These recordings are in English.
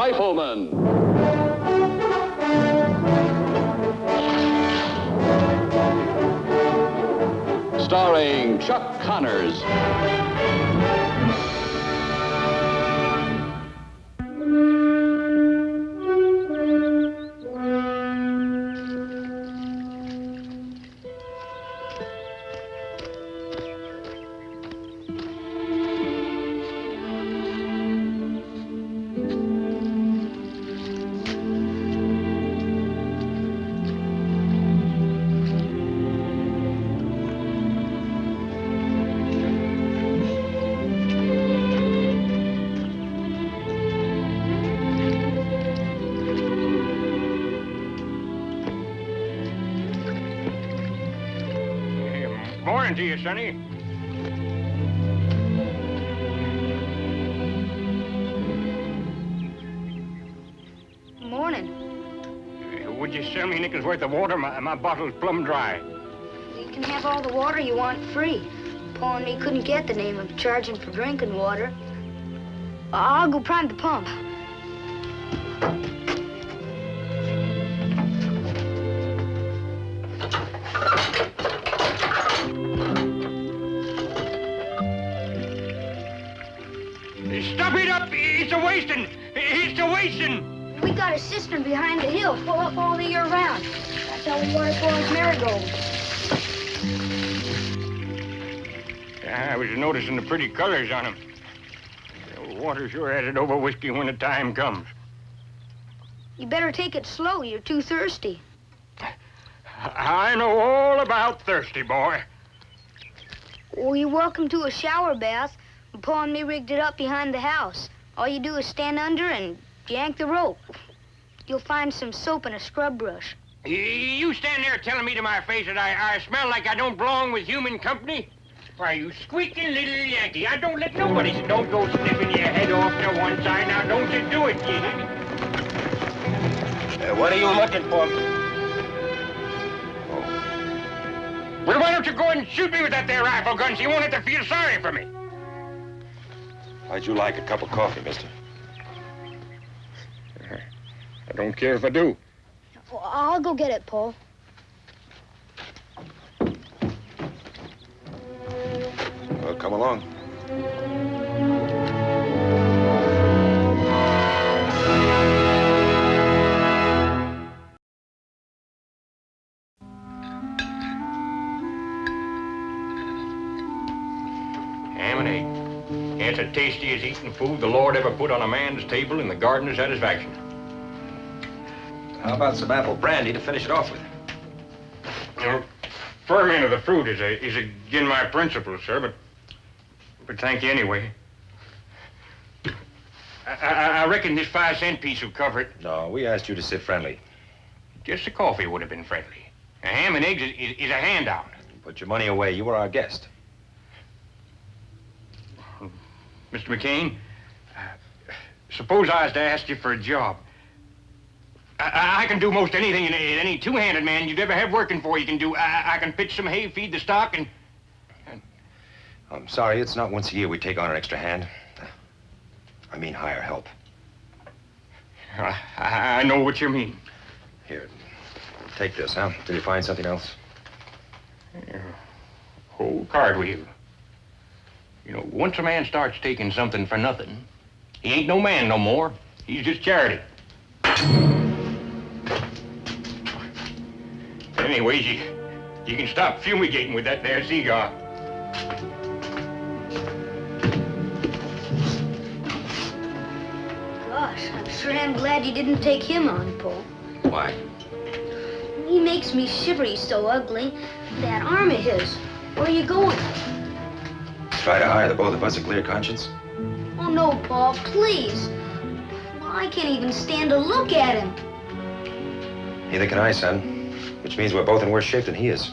Rifleman. Starring Chuck Connors. Morning to you, Sonny. Morning. Would you sell me a nickel's worth of water? My bottle's plumb dry. You can have all the water you want free. Paul and me couldn't get the name of charging for drinking water. I'll go prime the pump. Stop it up! It's a wasting! It's a wasting! We got a cistern behind the hill full up all the year round. That's how we water Paul's marigolds. I was noticing the pretty colors on them. The water sure has it over whiskey when the time comes. You better take it slow. You're too thirsty. I know all about thirsty, boy. Well, you're welcome to a shower bath. Paul and me rigged it up behind the house. All you do is stand under and yank the rope. You'll find some soap and a scrub brush. You stand there telling me to my face that I smell like I don't belong with human company? Why, you squeaking little Yankee, I don't let nobody... Don't go sniffing your head off to one side. Now, don't you do it, you hear me? What are you looking for? Oh. Well, why don't you go and shoot me with that there rifle gun so you won't have to feel sorry for me? How'd you like a cup of coffee, mister? I don't care if I do. Well, I'll go get it, Paul. Well, come along. Ham and egg. It's as tasty as eating food the Lord ever put on a man's table in the garden of satisfaction. How about some apple brandy to finish it off with? You know, ferment of the fruit is again my principles, sir, but thank you anyway. I reckon this 5-cent piece will cover it. No, we asked you to sit friendly. Just the coffee would have been friendly. A ham and eggs is a handout. Put your money away. You were our guest. Mr. McCain, suppose I was to ask you for a job. I can do most anything any two-handed man you'd ever have working for you can do. I can pitch some hay, feed the stock, and... I'm sorry, it's not once a year we take on an extra hand. I mean hire help. I know what you mean. Here, take this, huh? Till you find something else. Whole card wheel. You know, once a man starts taking something for nothing, he ain't no man no more. He's just charity. Anyways, you can stop fumigating with that there cigar. Gosh, I sure am glad you didn't take him on, Paul. Why? He makes me shiver, he's so ugly. That arm of his. Where are you going? Try to hire the both of us a clear conscience? Oh, no, Paul, please. Well, I can't even stand to look at him. Neither can I, son. Which means we're both in worse shape than he is.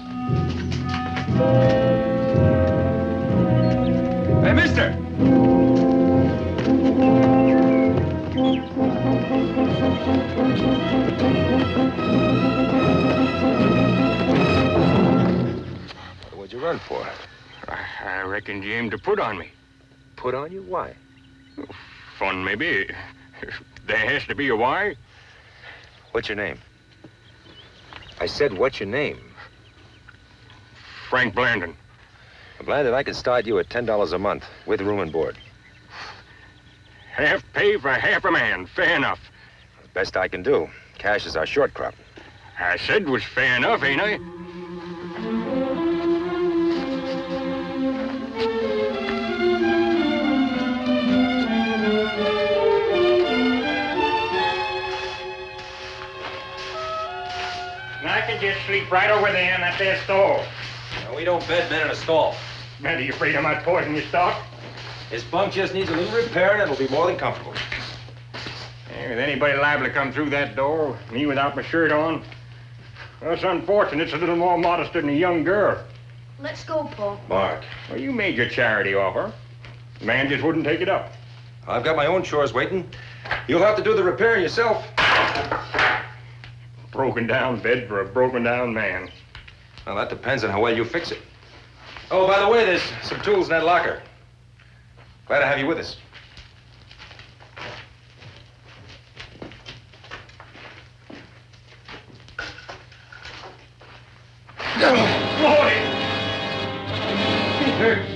Hey, mister! What'd you run for? I reckon Jim to put on me. Put on you? Why? Fun, maybe. There has to be a why. What's your name? I said, what's your name? Frank Blandon. Blandon, I can start you at $10 a month with room and board. Half pay for half a man. Fair enough. Best I can do. Cash is our short crop. I said it was fair enough, ain't I? And I can just sleep right over there in that there stall. No, we don't bed men in a stall. Are you afraid I might poison your stock? His bunk just needs a little repair and it'll be more than comfortable. With anybody liable to come through that door, me without my shirt on, well, it's unfortunate. It's a little more modest than a young girl. Let's go, Paul. Mark. Well, you made your charity offer. The man just wouldn't take it up. I've got my own chores waiting. You'll have to do the repairing yourself. Broken down bed for a broken down man. Well, that depends on how well you fix it. Oh, by the way, there's some tools in that locker. Glad to have you with us. Lordy! It hurts.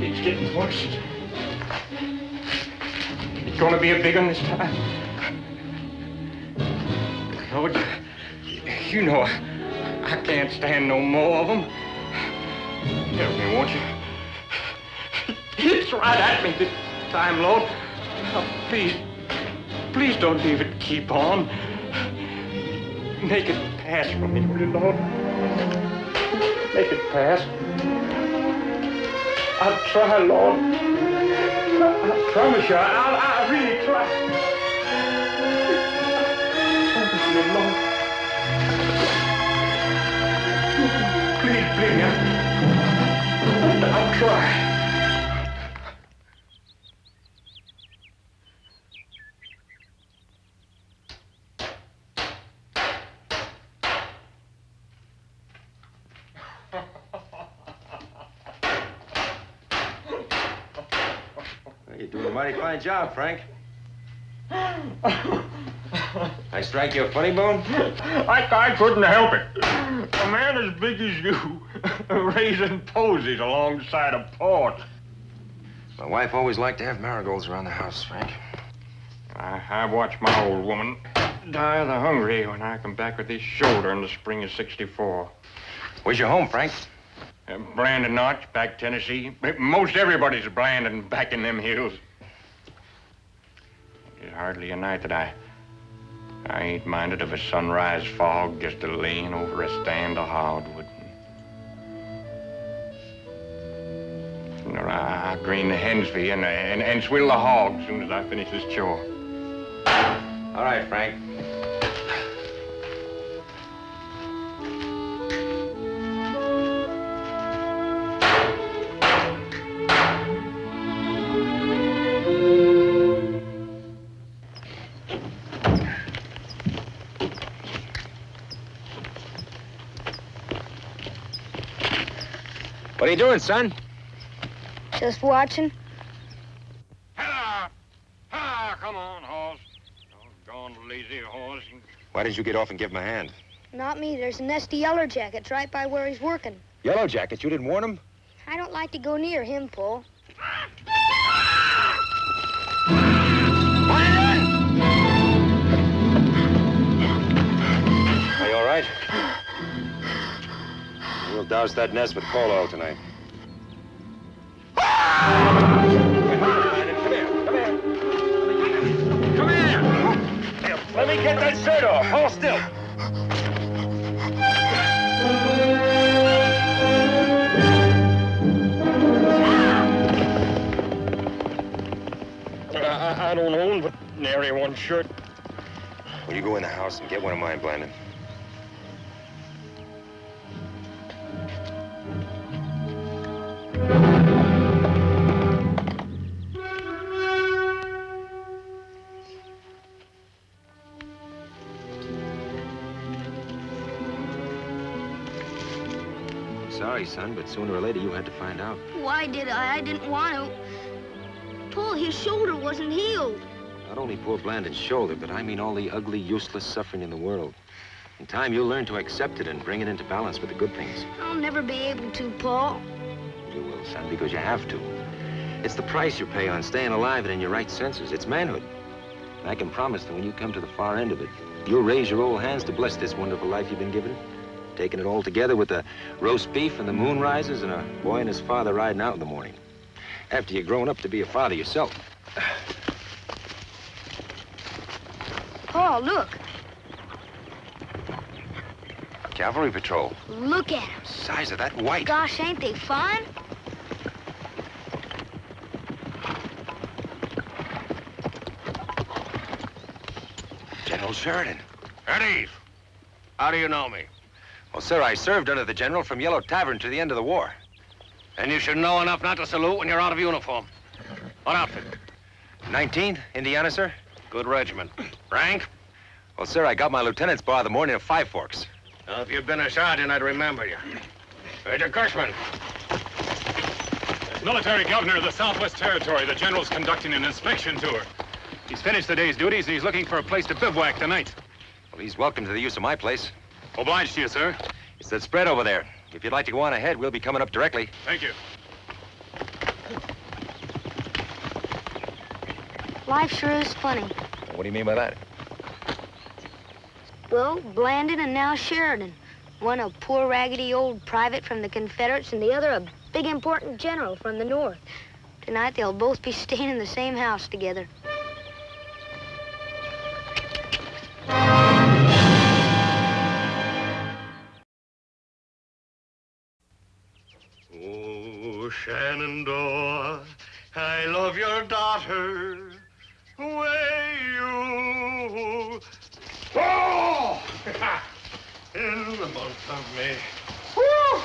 It's getting worse. It's gonna be a big one this time. Lord, you know I can't stand no more of them. Help me, won't you? It's right at me this time, Lord. Oh, please don't leave it keep on. Make it pass for me, will you, Lord? Make it pass. I'll try, Lord. I promise you, I'll really try. I promise you, Lord. Please, I'll try. You're doing a mighty fine job, Frank. I strike you a funny bone? I couldn't help it. A man as big as you raising posies alongside a porch. My wife always liked to have marigolds around the house, Frank. I watched my old woman die of the hungry when I come back with this shoulder in the spring of '64. Where's your home, Frank? Brandon Notch, back Tennessee. Most everybody's Brandon back in them hills. There's hardly a night that I ain't minded of a sunrise fog just a laying over a stand of hardwood. You know, I green the hens for you and swill the hogs as soon as I finish this chore. All right, Frank. What are you doing, son? Just watching. Hello! Come on, horse. Doggone lazy horse. Why didn't you get off and give him a hand? Not me. There's a nest of yellow jackets right by where he's working. Yellow Jackets, you didn't warn him? I don't like to go near him, Paul. Are you all right? We'll douse that nest with coal oil tonight. Come here. Here, let me get that shirt off. Hold still. I don't own but nary one shirt. Will you go in the house and get one of mine, Blandon? Sorry, son, but sooner or later you had to find out. Why did I? I didn't want to. Paul, his shoulder wasn't healed. Not only poor Blandon's shoulder, but I mean all the ugly, useless suffering in the world. In time, you'll learn to accept it and bring it into balance with the good things. I'll never be able to, Paul. You will, son, because you have to. It's the price you pay on staying alive and in your right senses. It's manhood. And I can promise that when you come to the far end of it, you'll raise your old hands to bless this wonderful life you've been given. Taking it all together with the roast beef and the moon rises and a boy and his father riding out in the morning. After you're grown up to be a father yourself. Paul, look. A cavalry patrol. Look at him. Size of that white. Gosh, ain't they fine? General Sheridan. At ease. How do you know me? Well, sir, I served under the general from Yellow Tavern to the end of the war. And you should know enough not to salute when you're out of uniform. What outfit? 19th, Indiana, sir. Good regiment. Rank? Well, sir, I got my lieutenant's bar the morning of Five Forks. Now, if you'd been a sergeant, I'd remember you. Major Cushman. Military governor of the Southwest Territory. The general's conducting an inspection tour. He's finished the day's duties and he's looking for a place to bivouac tonight. Well, he's welcome to the use of my place. Obliged to you, sir. It's that spread over there. If you'd like to go on ahead, we'll be coming up directly. Thank you. Life sure is funny. What do you mean by that? Well, Blandon and now Sheridan. One a poor, raggedy old private from the Confederates and the other a big, important general from the North. Tonight, they'll both be staying in the same house together. Oh, Shenandoah, I love your daughter. Way you. Oh! In the month of May. Woo!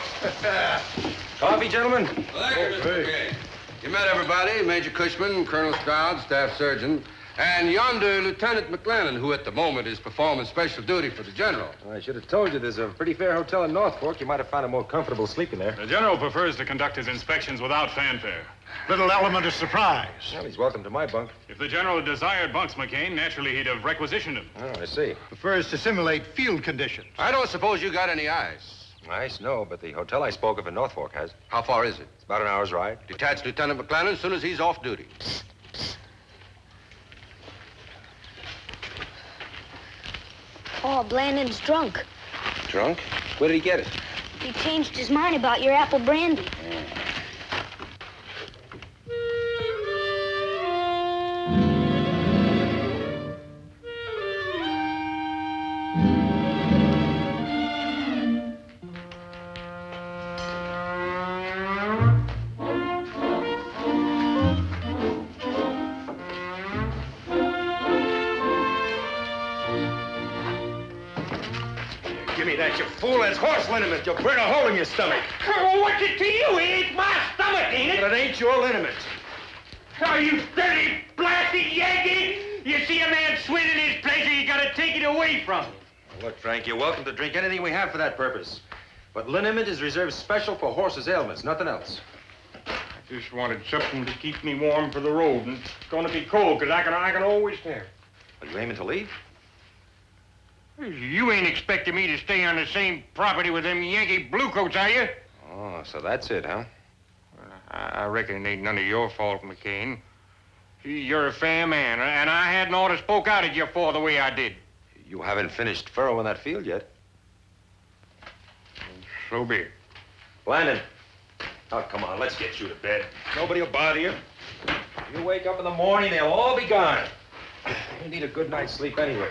Coffee, gentlemen? Okay. You met everybody, Major Cushman, Colonel Stroud, Staff Surgeon, and yonder Lieutenant McLennan, who at the moment is performing special duty for the General. Well, I should have told you there's a pretty fair hotel in North Fork. You might have found it more comfortable sleeping there. The general prefers to conduct his inspections without fanfare. Little element of surprise. Well, he's welcome to my bunk. If the general had desired bunks, McCain, naturally he'd have requisitioned them. Oh, I see. Prefers to simulate field conditions. I don't suppose you got any eyes. Nice, no, but the hotel I spoke of in North Fork has. How far is it? It's about an hour's ride. Detach Lieutenant McLennan as soon as he's off duty. Oh, Blandon's drunk. Drunk? Where did he get it? He changed his mind about your apple brandy. Give me that, you fool. That's horse liniment. You'll burn a hole in your stomach. What's it to you? It's my stomach, ain't it? But it ain't your liniment. Oh, you dirty, blasted Yankee! You see a man swinging his pleasure, you gotta take it away from him. Well, look, Frank, you're welcome to drink anything we have for that purpose. But liniment is reserved special for horses' ailments, nothing else. I just wanted something to keep me warm for the road, and it's gonna be cold, 'cause I can always tell. Are you aiming to leave? You ain't expecting me to stay on the same property with them Yankee bluecoats, are you? Oh, so that's it, huh? I reckon it ain't none of your fault, McCain. You're a fair man, and I hadn't ought to spoke out at you for the way I did. You haven't finished furrowing that field yet. So be it. Blandon. Oh, come on, let's get you to bed. Nobody will bother you. You wake up in the morning, they'll all be gone. You need a good night's sleep anyway.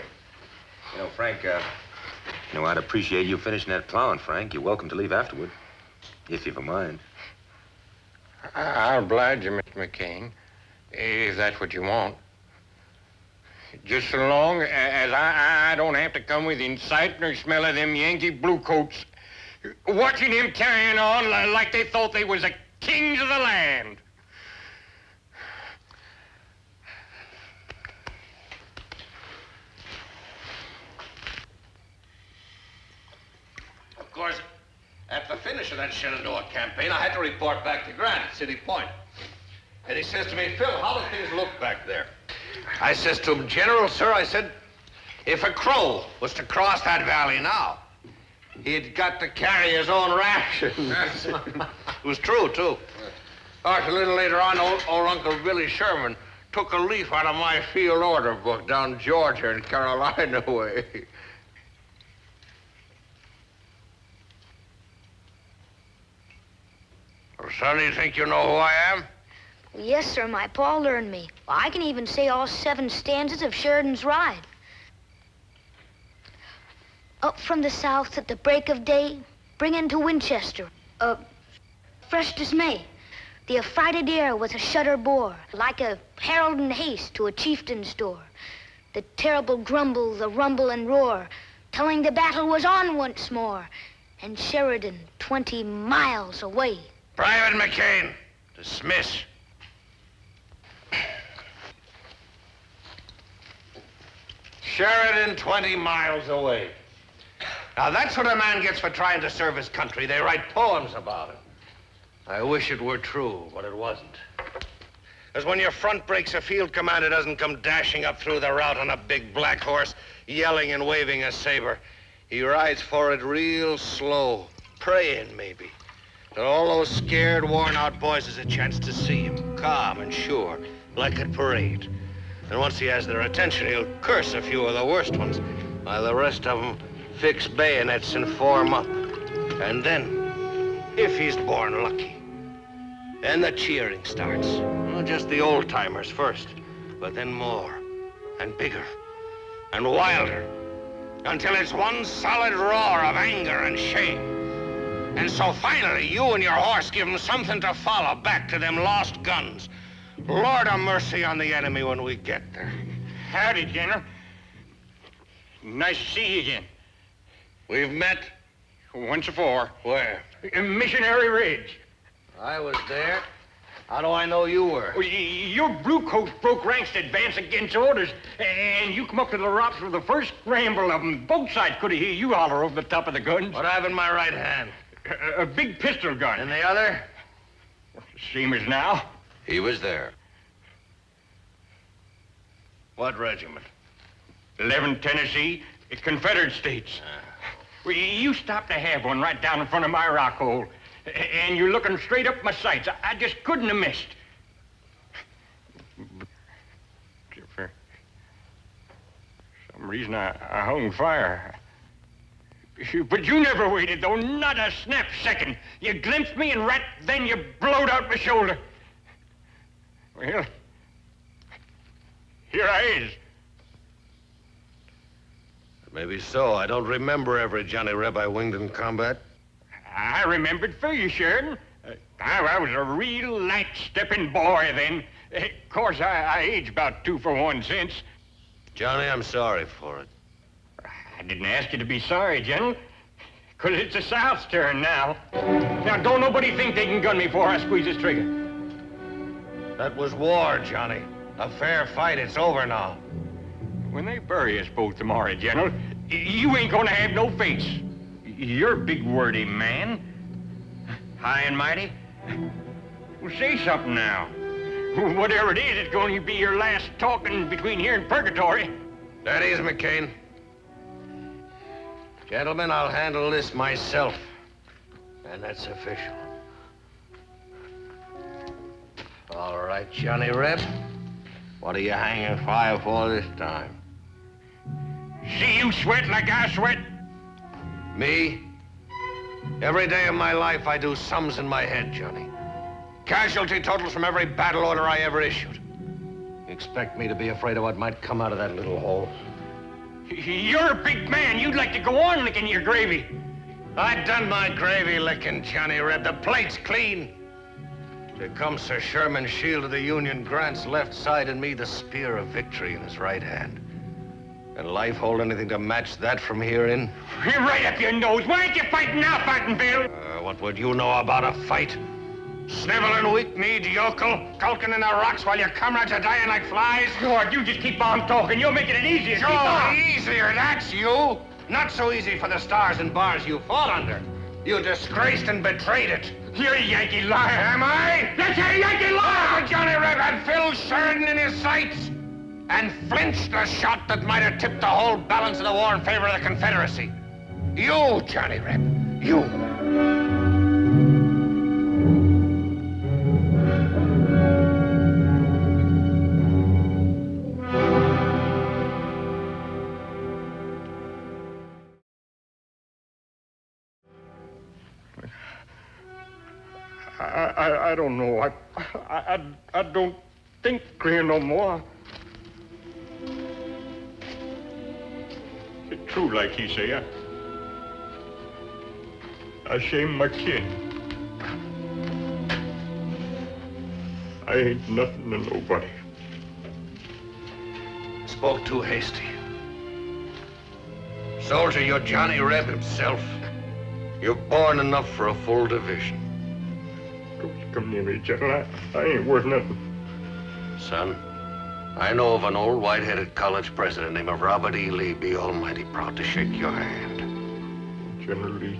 You know, Frank, I'd appreciate you finishing that plowing, Frank. You're welcome to leave afterward, if you've a mind. I'll oblige you, Mr. McCain, if that's what you want. Just so long as I don't have to come within sight nor smell of them Yankee bluecoats, watching them carrying on like they thought they was the kings of the land. Of course, at the finish of that Shenandoah campaign, I had to report back to Grant at City Point. And he says to me, Phil, how do things look back there? I says to him, General, sir, I said, if a crow was to cross that valley now, he'd got to carry his own rations. It was true, too. Of course, a little later on, old Uncle Billy Sherman took a leaf out of my field order book down Georgia and Carolina way. Well, son, do you think you know who I am? Yes, sir, my pa learned me. I can even say all 7 stanzas of Sheridan's Ride. Up from the south at the break of day, bring into Winchester, fresh dismay. The affrighted air with a shudder bore, like a herald in haste to a chieftain's door. The terrible grumble, the rumble and roar, telling the battle was on once more, and Sheridan 20 miles away. Private McCain, dismiss. Sheridan 20 miles away. Now, that's what a man gets for trying to serve his country. They write poems about it. I wish it were true, but it wasn't. Because when your front breaks a field commander doesn't come dashing up through the route on a big black horse, yelling and waving a saber. He rides for it real slow, praying maybe that all those scared, worn-out boys has a chance to see him, calm and sure, like at parade. And once he has their attention, he'll curse a few of the worst ones, while the rest of them fix bayonets and form up. And then, if he's born lucky, then the cheering starts. Well, just the old-timers first, but then more, and bigger, and wilder, until it's one solid roar of anger and shame. And so finally, you and your horse give them something to follow back to them lost guns. Lord have mercy on the enemy when we get there. Howdy, General. Nice to see you again. We've met? Once before. Where? Missionary Ridge. I was there. How do I know you were? Well, your bluecoats broke ranks to advance against orders, and you come up to the rocks with the first scramble of them. Both sides could have heard you holler over the top of the guns. What I have in my right hand? A big pistol gun. And the other? Same as now. He was there. What regiment? 11th Tennessee, Confederate States. Well, you stopped to have one right down in front of my rock hole, and you're looking straight up my sights. I just couldn't have missed. For some reason, I hung fire. But you never waited, though, not a snap second. You glimpsed me, and right then you blowed out my shoulder. Well, here I is. Maybe so. I don't remember every Johnny Reb I winged in combat. I remembered for you, Sheridan. I was a real light-stepping boy then. Of course, I aged about 2 for 1 since. Johnny, I'm sorry for it. I didn't ask you to be sorry, General. Because it's the South's turn now. Now, don't nobody think they can gun me before I squeeze this trigger. That was war, Johnny. A fair fight. It's over now. When they bury us both tomorrow, General, you ain't gonna have no face. You're a big wordy man. High and mighty. Well, say something now. Whatever it is, it's going to be your last talking between here and purgatory. That is, McCain. Gentlemen, I'll handle this myself. And that's official. All right, Johnny Reb. What are you hanging fire for this time? See you sweat like I sweat? Me? Every day of my life, I do sums in my head, Johnny. Casualty totals from every battle order I ever issued. You expect me to be afraid of what might come out of that little hole? You're a big man. You'd like to go on licking your gravy. I've done my gravy licking, Johnny Reb. The plate's clean. Here comes Sir Sherman's shield of the Union, Grant's left side, and me the spear of victory in his right hand. Can life hold anything to match that from here in? You're right up your nose. Why ain't you fighting now, Fighting Bill? What would you know about a fight? Sniveling, weak-kneed yokel, skulking in the rocks while your comrades are dying like flies? Lord, you just keep on talking. You're making it easier. Sure, easier, that's you. Not so easy for the stars and bars you fought under. You disgraced and betrayed it. You're a Yankee liar. Am I? You're a Yankee liar! But Johnny Reb had Phil Sheridan in his sights and flinched a shot that might have tipped the whole balance of the war in favor of the Confederacy. You, Johnny Reb, you. I don't know. I don't think clear no more. It's true, like he say. I shame my kin. I ain't nothing to nobody. Spoke too hasty. Soldier, you're Johnny Reb himself. You're born enough for a full division. Don't come near me, General. I ain't worth nothing. Son, I know of an old white-headed college president named Robert E. Lee. Be almighty proud to shake your hand. General Lee,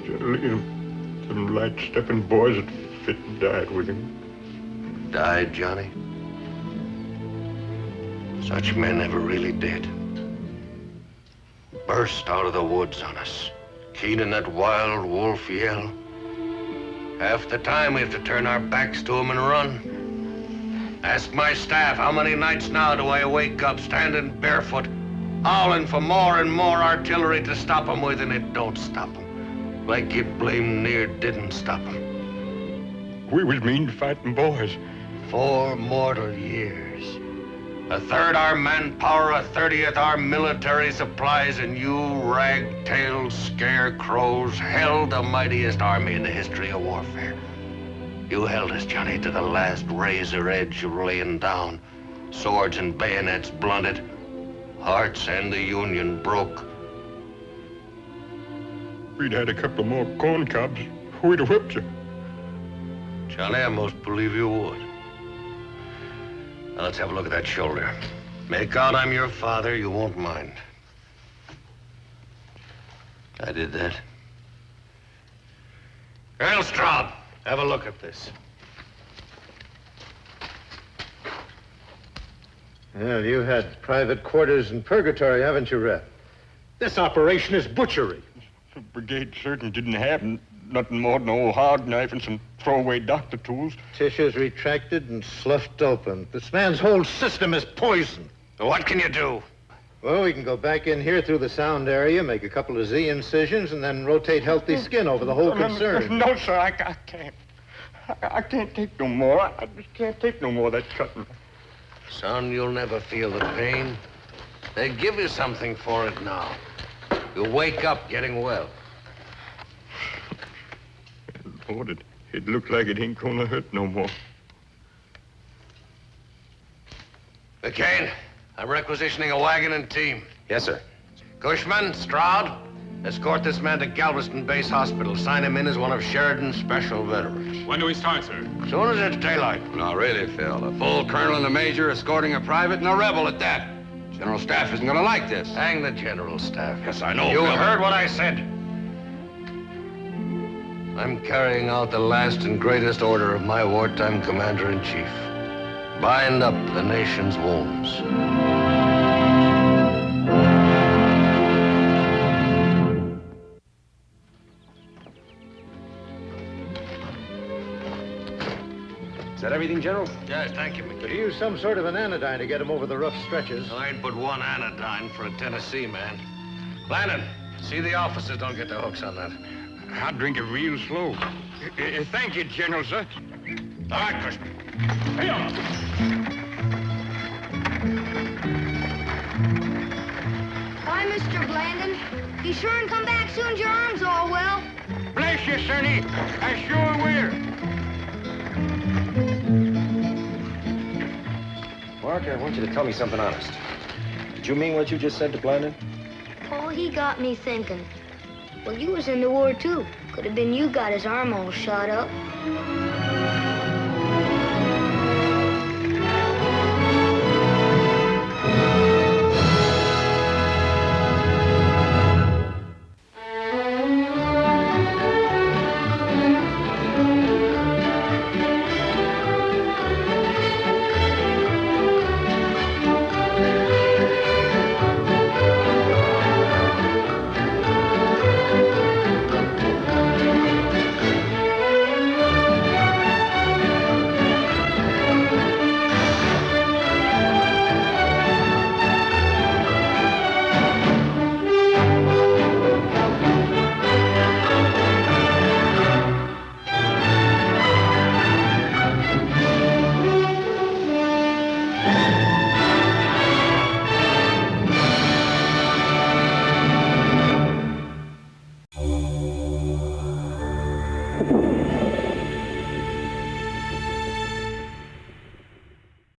them light-stepping boys that fit and died with him. Died, Johnny? Such men never really did. Burst out of the woods on us, keen in that wild wolf yell. Half the time we have to turn our backs to 'em and run. Ask my staff, how many nights now do I wake up standing barefoot, howling for more and more artillery to stop 'em with, and it don't stop 'em. Like it blame near didn't stop 'em. We was mean fighting boys. 4 mortal years. 1/3 our manpower, 1/30th our military supplies, and you rag-tailed scarecrows held the mightiest army in the history of warfare. You held us, Johnny, to the last razor edge of laying down. Swords and bayonets blunted. Hearts and the Union broke. We'd had a couple more corn cobs, we'd have whipped you. Johnny, I most believe you would. Now, let's have a look at that shoulder. Make out I'm your father, you won't mind. I did that. Colonel Straub, have a look at this. Well, you had private quarters in purgatory, haven't you, Rep? This operation is butchery. The brigade surgeon didn't have nothing more than an old hog knife and some throwaway doctor tools. Tissues retracted and sloughed open. This man's whole system is poison. What can you do? Well, we can go back in here through the sound area, make a couple of Z incisions, and then rotate healthy skin over the whole concern. No, sir, I can't. I can't take no more. I just can't take no more of that cutting. Son, you'll never feel the pain. They give you something for it now. You'll wake up getting well. Lord, it looks like it ain't gonna hurt no more. McCain, I'm requisitioning a wagon and team. Yes, sir. Cushman, Stroud, escort this man to Galveston Base Hospital. Sign him in as one of Sheridan's special veterans. When do we start, sir? Soon as it's daylight. No, really, Phil. A full colonel and a major escorting a private and a rebel at that. General Staff isn't gonna like this. Hang the general staff. Yes, I know, You Phil. heard what I said. I'm carrying out the last and greatest order of my wartime commander-in-chief. Bind up the nation's wounds. Is that everything, General? Yes, thank you, Could McKee. use some sort of an anodyne to get him over the rough stretches. I ain't but one anodyne for a Tennessee man. Landon, see the officers don't get their hooks on that. I'll drink it real slow. Thank you, General, sir. All right, Cushman. Bye, Mr. Blandon. Be sure and come back soon as your arm's all well. Bless you, Sonny. I sure will. Mark, I want you to tell me something honest. Did you mean what you just said to Blandon? Oh, he got me thinking. Well, you was in the war, too. Could have been you got his arm all shot up.